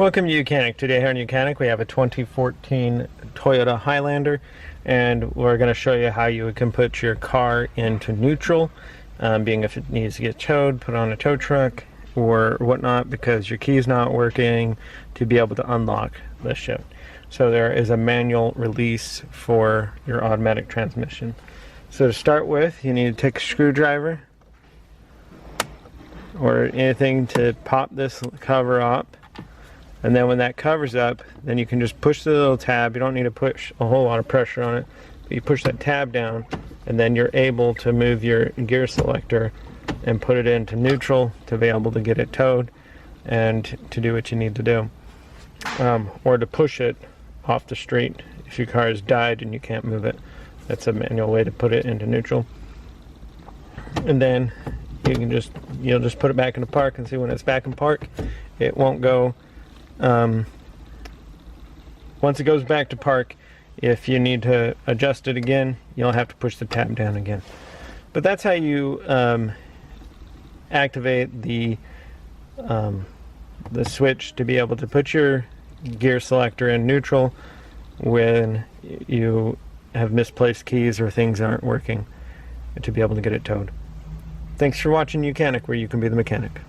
Welcome to YOUCANIC. Today here on YOUCANIC we have a 2014 Toyota Highlander, and we're going to show you how you can put your car into neutral, being if it needs to get towed, put on a tow truck or whatnot because your key's not working, to be able to unlock the shift. So there is a manual release for your automatic transmission. So to start with, you need to take a screwdriver or anything to pop this cover up. And then when that cover's up, then you can just push the little tab. You don't need to push a whole lot of pressure on it, but you push that tab down, and then you're able to move your gear selector and put it into neutral to be able to get it towed and to do what you need to do. Or to push it off the street if your car has died and you can't move it. That's a manual way to put it into neutral. And then you can you'll just put it back into park, and see when it's back in park, it won't go. Once it goes back to park, if you need to adjust it again, you'll have to push the tab down again. But that's how you activate the switch to be able to put your gear selector in neutral when you have misplaced keys or things aren't working, to be able to get it towed. Thanks for watching YOUCANIC, where you can be the mechanic.